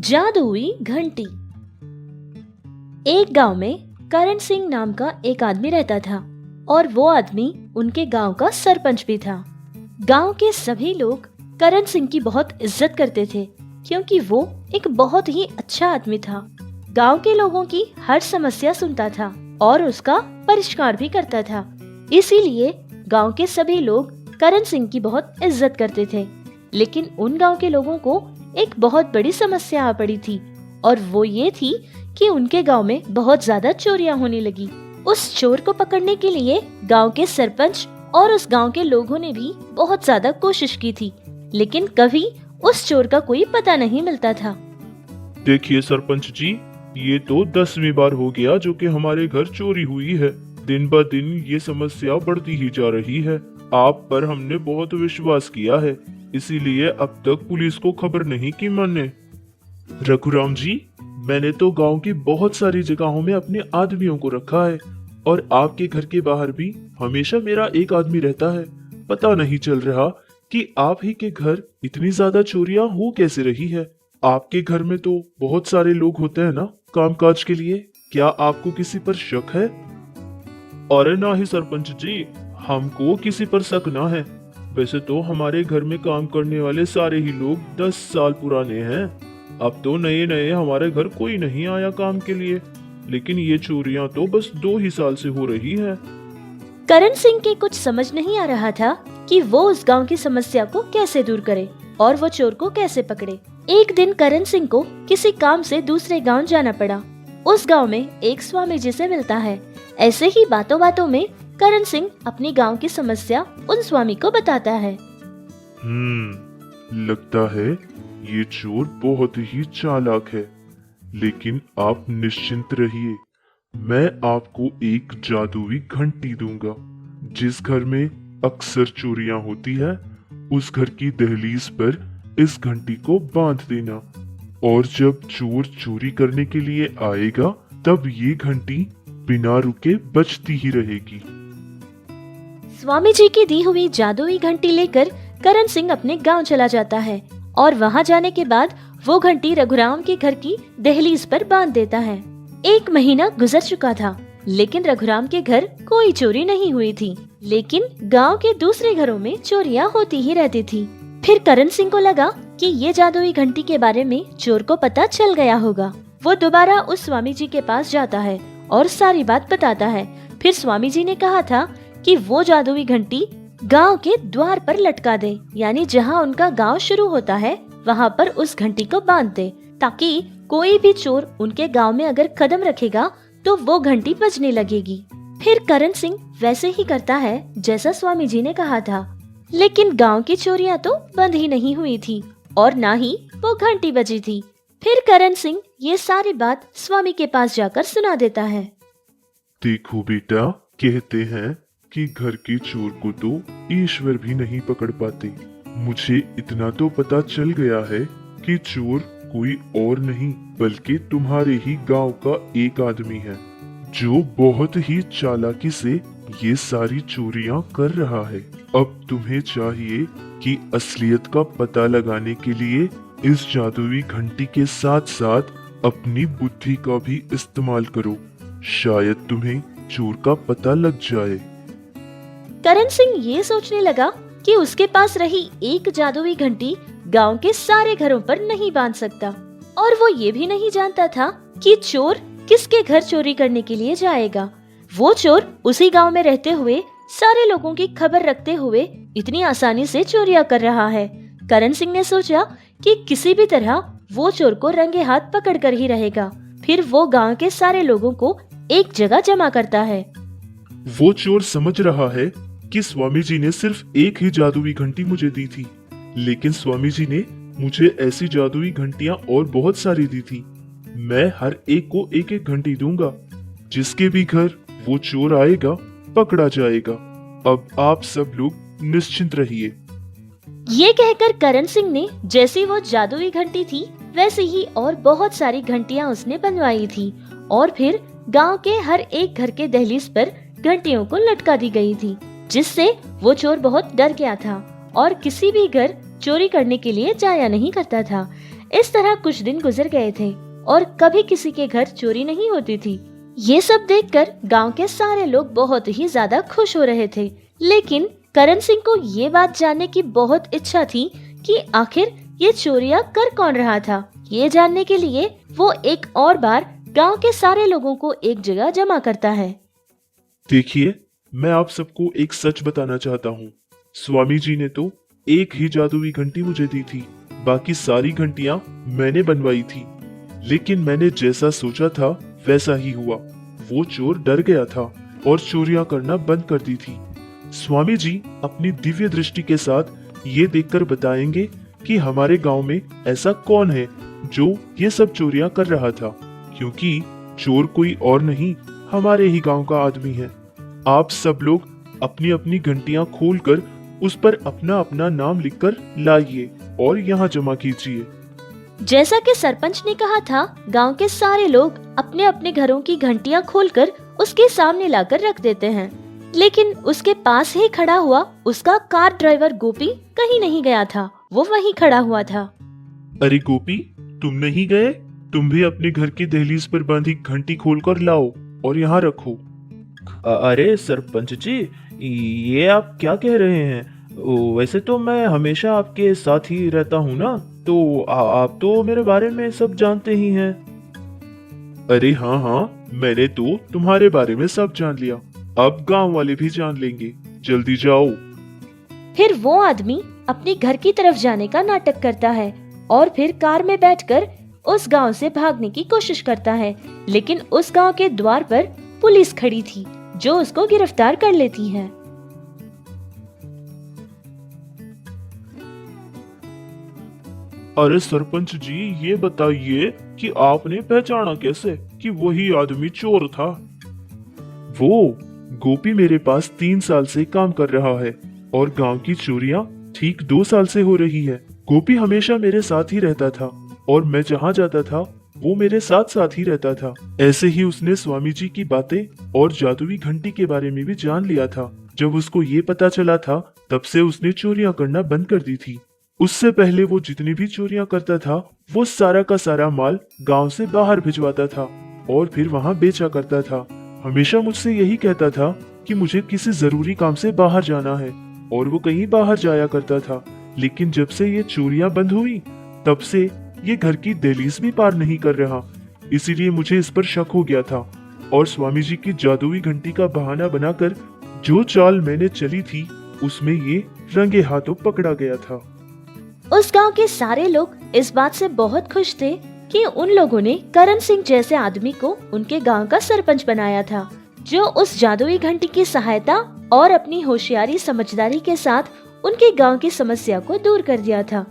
जादुई घंटी। एक गांव में करण सिंह नाम का एक आदमी रहता था और वो आदमी उनके गांव का सरपंच भी था। गांव के सभी लोग करण सिंह की बहुत इज्जत करते थे क्योंकि वो एक बहुत ही अच्छा आदमी था। गांव के लोगों की हर समस्या सुनता था और उसका परिष्कार भी करता था। इसीलिए गांव के सभी लोग करण सिंह की बहुत इज्जत करते थे। लेकिन उन गांव के लोगों को एक बहुत बड़ी समस्या आ पड़ी थी और वो ये थी कि उनके गांव में बहुत ज्यादा चोरियां होने लगी। उस चोर को पकड़ने के लिए गांव के सरपंच और उस गांव के लोगों ने भी बहुत ज्यादा कोशिश की थी, लेकिन कभी उस चोर का कोई पता नहीं मिलता था। देखिए सरपंच जी, ये तो 10वीं बार हो गया जो कि हमारे घर चोरी हुई है। दिन ब दिन ये समस्या बढ़ती ही जा रही है। आप पर हमने बहुत विश्वास किया है, इसीलिए अब तक पुलिस को खबर नहीं की मैंने। रघुराम जी, मैंने तो गांव की बहुत सारी जगहों में अपने आदमियों को रखा है और आपके घर के बाहर भी हमेशा मेरा एक आदमी रहता है। पता नहीं चल रहा कि आप ही के घर इतनी ज्यादा चोरियां हो कैसे रही है। आपके घर में तो बहुत सारे लोग होते हैं ना कामकाज के लिए। क्या आपको किसी पर शक है? अरे ना ही सरपंच जी, हमको किसी पर शक ना है। वैसे तो हमारे घर में काम करने वाले सारे ही लोग 10 साल पुराने हैं। अब तो नए नए हमारे घर कोई नहीं आया काम के लिए, लेकिन ये चोरियां तो बस 2 ही साल से हो रही है। करण सिंह के कुछ समझ नहीं आ रहा था कि वो उस गांव की समस्या को कैसे दूर करे और वो चोर को कैसे पकड़े। एक दिन करण सिंह को किसी काम से दूसरे गांव जाना पड़ा। उस गांव में एक स्वामी जी से मिलता है। ऐसे ही बातों बातों में करण सिंह अपनी गांव की समस्या उन स्वामी को बताता है। लगता है ये चोर बहुत ही चालाक है, लेकिन आप निश्चिंत रहिए, मैं आपको एक जादुई घंटी दूंगा। जिस घर में अक्सर चोरियां होती है, उस घर की दहलीज पर इस घंटी को बांध देना और जब चोर चोरी करने के लिए आएगा तब ये घंटी बिना रुके बजती ही रहेगी। स्वामी जी की दी हुई जादुई घंटी लेकर करण सिंह अपने गांव चला जाता है और वहां जाने के बाद वो घंटी रघुराम के घर की दहलीज पर बांध देता है। 1 महीना गुजर चुका था, लेकिन रघुराम के घर कोई चोरी नहीं हुई थी, लेकिन गांव के दूसरे घरों में चोरियां होती ही रहती थी। फिर करण सिंह को लगा कि ये जादुई घंटी के बारे में चोर को पता चल गया होगा। वो दोबारा उस स्वामी जी के पास जाता है और सारी बात बताता है। फिर स्वामी जी ने कहा था कि वो जादुई घंटी गांव के द्वार पर लटका दे, यानी जहां उनका गांव शुरू होता है वहां पर उस घंटी को बांध दे, ताकि कोई भी चोर उनके गांव में अगर कदम रखेगा तो वो घंटी बजने लगेगी। फिर करण सिंह वैसे ही करता है जैसा स्वामी जी ने कहा था, लेकिन गांव की चोरियां तो बंद ही नहीं हुई थी और ना ही वो घंटी बजी थी। फिर करण सिंह ये सारी बात स्वामी के पास जाकर सुना देता है। देखो बेटा, कहते हैं कि घर के चोर को तो ईश्वर भी नहीं पकड़ पाते। मुझे इतना तो पता चल गया है कि चोर कोई और नहीं बल्कि तुम्हारे ही गांव का एक आदमी है, जो बहुत ही चालाकी से ये सारी चोरियां कर रहा है। अब तुम्हें चाहिए कि असलियत का पता लगाने के लिए इस जादुई घंटी के साथ साथ अपनी बुद्धि का भी इस्तेमाल करो। शायद तुम्हें चोर का पता लग जाए। करण सिंह ये सोचने लगा कि उसके पास रही एक जादुई घंटी गांव के सारे घरों पर नहीं बांध सकता, और वो ये भी नहीं जानता था कि चोर किसके घर चोरी करने के लिए जाएगा। वो चोर उसी गांव में रहते हुए सारे लोगों की खबर रखते हुए इतनी आसानी से चोरियां कर रहा है। करण सिंह ने सोचा कि किसी भी तरह वो चोर को रंगे हाथ पकड़ कर ही रहेगा। फिर वो गांव के सारे लोगों को एक जगह जमा करता है। वो चोर समझ रहा है कि स्वामी जी ने सिर्फ एक ही जादुई घंटी मुझे दी थी, लेकिन स्वामी जी ने मुझे ऐसी जादुई घंटियां और बहुत सारी दी थी। मैं हर एक को एक एक घंटी दूंगा। जिसके भी घर वो चोर आएगा पकड़ा जाएगा। अब आप सब लोग निश्चिंत रहिए। ये कहकर करण सिंह ने जैसी वो जादुई घंटी थी वैसे ही और बहुत सारी घंटियां उसने बनवाई थी और फिर गांव के हर एक घर के दहलीज पर घंटियों को लटका दी गई थी, जिससे वो चोर बहुत डर गया था और किसी भी घर चोरी करने के लिए जाया नहीं करता था। इस तरह कुछ दिन गुजर गए थे और कभी किसी के घर चोरी नहीं होती थी। ये सब देखकर गांव के सारे लोग बहुत ही ज्यादा खुश हो रहे थे। लेकिन करण सिंह को ये बात जानने की बहुत इच्छा थी कि आखिर ये चोरियां कर कौन रहा था। ये जानने के लिए वो एक और बार गांव के सारे लोगों को एक जगह जमा करता है। देखिए, मैं आप सबको एक सच बताना चाहता हूँ। स्वामी जी ने तो एक ही जादुई घंटी मुझे दी थी, बाकी सारी घंटियां मैंने बनवाई थी। लेकिन मैंने जैसा सोचा था वैसा ही हुआ। वो चोर डर गया था और चोरियां करना बंद कर दी थी। स्वामी जी अपनी दिव्य दृष्टि के साथ ये देखकर बताएंगे कि हमारे गांव में ऐसा कौन है जो ये सब चोरियां कर रहा था, क्योंकि चोर कोई और नहीं, हमारे ही गांव का आदमी है। आप सब लोग अपनी अपनी घंटियां खोलकर उस पर अपना अपना नाम लिखकर लाइए और यहाँ जमा कीजिए। जैसा कि सरपंच ने कहा था, गांव के सारे लोग अपने अपने घरों की घंटियां खोलकर उसके सामने लाकर रख देते हैं। लेकिन उसके पास ही खड़ा हुआ उसका कार ड्राइवर गोपी कहीं नहीं गया था, वो वहीं खड़ा हुआ था। अरे गोपी, तुम नहीं गए? तुम भी अपने घर की दहलीज पर बांधी घंटी खोलकर लाओ और यहाँ रखो। अरे सरपंच जी, ये आप क्या कह रहे हैं? वैसे तो मैं हमेशा आपके साथ ही रहता हूँ ना, तो आप तो मेरे बारे में सब जानते ही हैं। अरे हाँ हाँ, मैंने तो तुम्हारे बारे में सब जान लिया। अब गांव वाले भी जान लेंगे। जल्दी जाओ। फिर वो आदमी अपने घर की तरफ जाने का नाटक करता है और फिर कार में बैठकर उस गांव से भागने की कोशिश करता है। लेकिन उस गांव के द्वार पर पुलिस खड़ी थी जो उसको गिरफ्तार कर लेती है। अरे सरपंच जी, ये बताइए कि आपने पहचाना कैसे कि वही आदमी चोर था? वो गोपी मेरे पास 3 साल से काम कर रहा है और गांव की चोरियां ठीक 2 साल से हो रही है। गोपी हमेशा मेरे साथ ही रहता था और मैं जहाँ जाता था वो मेरे साथ साथ ही रहता था। ऐसे ही उसने स्वामी जी की बातें और जादुई घंटी के बारे में भी जान लिया था। जब उसको ये पता चला था तब से उसने चोरियां करना बंद कर दी थी। उससे पहले वो जितनी भी चोरियां करता था वो सारा का सारा माल गांव से बाहर भिजवाता था और फिर वहां बेचा करता था। हमेशा मुझसे यही कहता था कि मुझे किसी जरूरी काम से बाहर जाना है और वो कहीं बाहर जाया करता था। लेकिन जब से ये चोरियां बंद हुई तब से ये घर की दहलीज भी पार नहीं कर रहा। इसीलिए मुझे इस पर शक हो गया था और स्वामी जी की जादुई घंटी का बहाना बनाकर जो चाल मैंने चली थी उसमें ये रंगे हाथों पकड़ा गया था। उस गांव के सारे लोग इस बात से बहुत खुश थे कि उन लोगों ने करण सिंह जैसे आदमी को उनके गांव का सरपंच बनाया था, जो उस जादुई घंटी की सहायता और अपनी होशियारी समझदारी के साथ उनके गांव की समस्या को दूर कर दिया था।